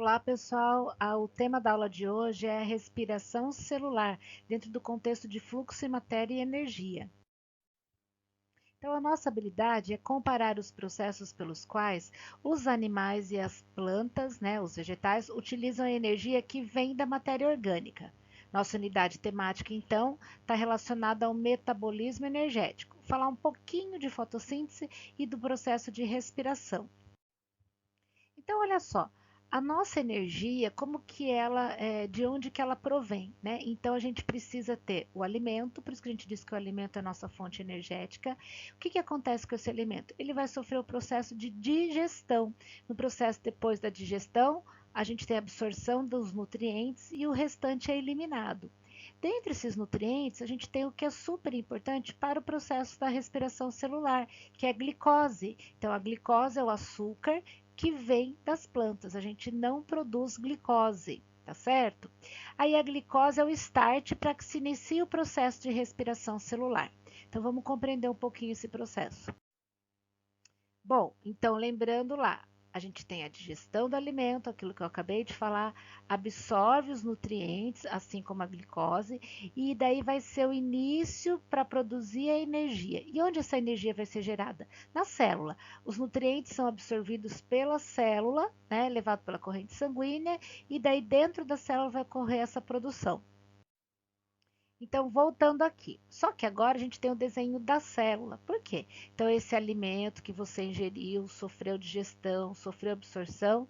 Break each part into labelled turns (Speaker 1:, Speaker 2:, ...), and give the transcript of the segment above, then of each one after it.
Speaker 1: Olá, pessoal. O tema da aula de hoje é a respiração celular, dentro do contexto de fluxo e matéria e energia. Então, a nossa habilidade é comparar os processos pelos quais os animais e as plantas, né, os vegetais, utilizam a energia que vem da matéria orgânica. Nossa unidade temática, então, está relacionada ao metabolismo energético. Vou falar um pouquinho de fotossíntese e do processo de respiração. Então, olha só, a nossa energia, como que ela, de onde que ela provém, né? Então, a gente precisa ter o alimento, por isso que a gente diz que o alimento é a nossa fonte energética. O que que acontece com esse alimento? Ele vai sofrer o processo de digestão. No processo depois da digestão, a gente tem a absorção dos nutrientes e o restante é eliminado. Dentre esses nutrientes, a gente tem o que é super importante para o processo da respiração celular, que é a glicose. Então, a glicose é o açúcar que vem das plantas. A gente não produz glicose, tá certo? Aí a glicose é o start para que se inicie o processo de respiração celular. Então vamos compreender um pouquinho esse processo. Bom, então lembrando lá, a gente tem a digestão do alimento, aquilo que eu acabei de falar, absorve os nutrientes, assim como a glicose, e daí vai ser o início para produzir a energia. E onde essa energia vai ser gerada? Na célula. Os nutrientes são absorvidos pela célula, né, levado pela corrente sanguínea, e daí dentro da célula vai ocorrer essa produção. Então, voltando aqui, só que agora a gente tem o desenho da célula. Por quê? Então, esse alimento que você ingeriu, sofreu digestão, sofreu absorção,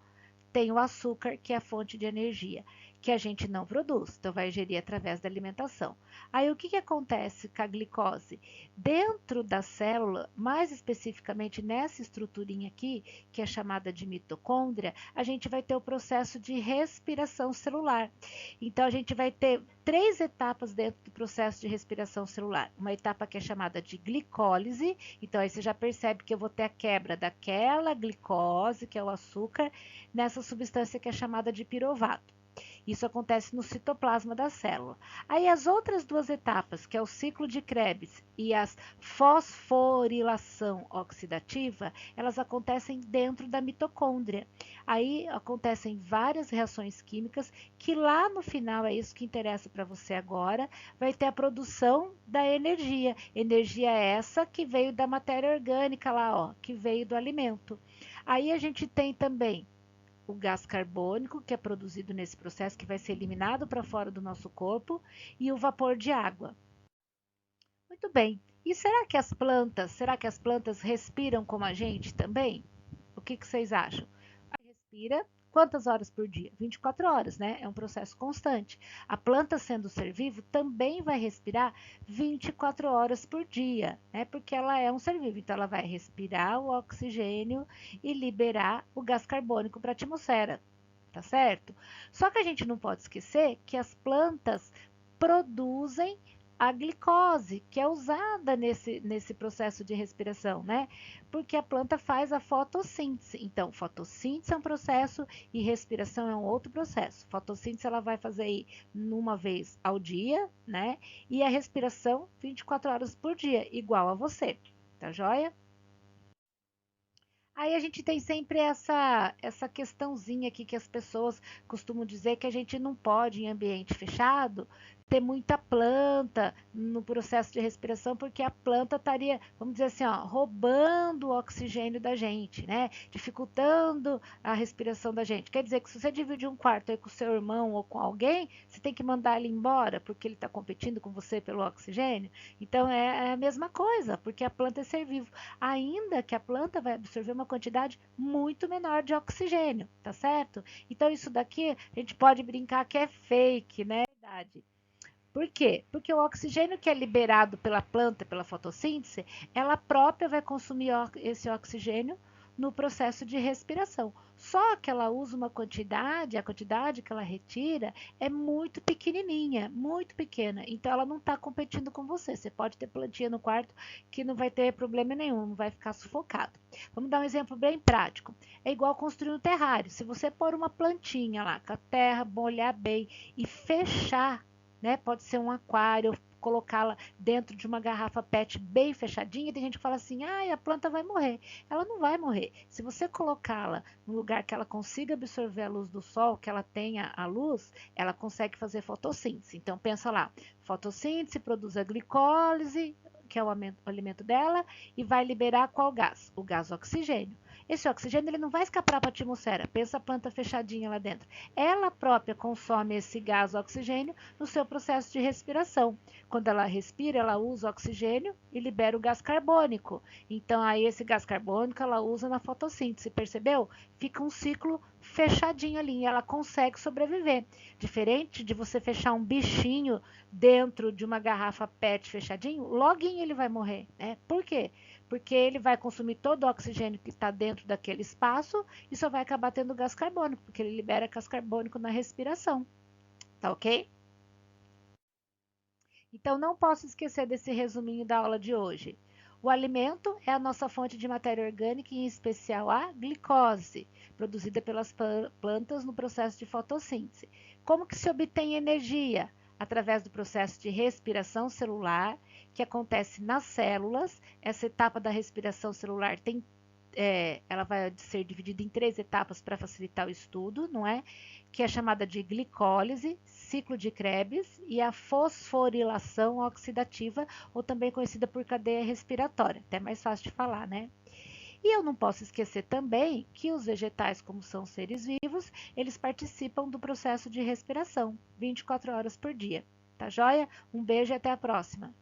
Speaker 1: tem o açúcar, que é a fonte de energia, que a gente não produz, então vai ingerir através da alimentação. Aí o que acontece com a glicose? Dentro da célula, mais especificamente nessa estruturinha aqui, que é chamada de mitocôndria, a gente vai ter o processo de respiração celular. Então a gente vai ter três etapas dentro do processo de respiração celular. Uma etapa que é chamada de glicólise, então aí você já percebe que eu vou ter a quebra daquela glicose, que é o açúcar, nessa substância que é chamada de piruvato. Isso acontece no citoplasma da célula. Aí as outras duas etapas, que é o ciclo de Krebs e a fosforilação oxidativa, elas acontecem dentro da mitocôndria. Aí acontecem várias reações químicas que lá no final, é isso que interessa para você agora, vai ter a produção da energia. Energia essa que veio da matéria orgânica lá, ó, que veio do alimento. Aí a gente tem também o gás carbônico, que é produzido nesse processo, que vai ser eliminado para fora do nosso corpo, e o vapor de água. Muito bem. E será que as plantas respiram como a gente também? O que vocês acham? Respira quantas horas por dia? 24 horas, né? É um processo constante. A planta, sendo ser vivo, também vai respirar 24 horas por dia, né? Porque ela é um ser vivo, então ela vai respirar o oxigênio e liberar o gás carbônico para a atmosfera, tá certo? Só que a gente não pode esquecer que as plantas produzem a glicose, que é usada nesse processo de respiração, né? Porque a planta faz a fotossíntese. Então, fotossíntese é um processo e respiração é um outro processo. Fotossíntese ela vai fazer aí uma vez ao dia, né? E a respiração 24 horas por dia, igual a você, tá joia? Aí a gente tem sempre essa questãozinha aqui que as pessoas costumam dizer que a gente não pode, em ambiente fechado, ter muita planta no processo de respiração, porque a planta estaria, vamos dizer assim, ó, roubando o oxigênio da gente, né? Dificultando a respiração da gente. Quer dizer que se você dividir um quarto aí com o seu irmão ou com alguém, você tem que mandar ele embora porque ele está competindo com você pelo oxigênio. Então é a mesma coisa, porque a planta é ser vivo, ainda que a planta vai absorver uma quantidade muito menor de oxigênio, tá certo? Então isso daqui a gente pode brincar que é fake, né? Verdade. Por quê? Porque o oxigênio que é liberado pela planta, pela fotossíntese, ela própria vai consumir esse oxigênio no processo de respiração. Só que ela usa uma quantidade, a quantidade que ela retira é muito pequenininha, muito pequena. Então ela não está competindo com você. Você pode ter plantinha no quarto que não vai ter problema nenhum, não vai ficar sufocado. Vamos dar um exemplo bem prático. É igual construir um terrário. Se você pôr uma plantinha lá com a terra, molhar bem e fechar, né? Pode ser um aquário, colocá-la dentro de uma garrafa PET bem fechadinha, tem gente que fala assim, a planta vai morrer. Ela não vai morrer. Se você colocá-la no lugar que ela consiga absorver a luz do sol, que ela tenha a luz, ela consegue fazer fotossíntese. Então, pensa lá, fotossíntese produz a glicólise, que é o alimento dela, e vai liberar qual gás? O gás oxigênio. Esse oxigênio ele não vai escapar para a atmosfera. Pensa a planta fechadinha lá dentro. Ela própria consome esse gás oxigênio no seu processo de respiração. Quando ela respira, ela usa oxigênio e libera o gás carbônico. Então, aí esse gás carbônico ela usa na fotossíntese, percebeu? Fica um ciclo fechadinho ali, e ela consegue sobreviver. Diferente de você fechar um bichinho dentro de uma garrafa PET fechadinho, loguinho ele vai morrer, né? Por quê? Porque ele vai consumir todo o oxigênio que está dentro daquele espaço e só vai acabar tendo gás carbônico, porque ele libera gás carbônico na respiração. Tá ok? Então, não posso esquecer desse resuminho da aula de hoje. O alimento é a nossa fonte de matéria orgânica, em especial a glicose, produzida pelas plantas no processo de fotossíntese. Como que se obtém energia? Através do processo de respiração celular, que acontece nas células. Essa etapa da respiração celular ela vai ser dividida em 3 etapas para facilitar o estudo, não é? Que é chamada de glicólise, ciclo de Krebs e a fosforilação oxidativa, ou também conhecida por cadeia respiratória, até mais fácil de falar, né? E eu não posso esquecer também que os vegetais, como são seres vivos, eles participam do processo de respiração 24 horas por dia. Tá joia? Um beijo e até a próxima!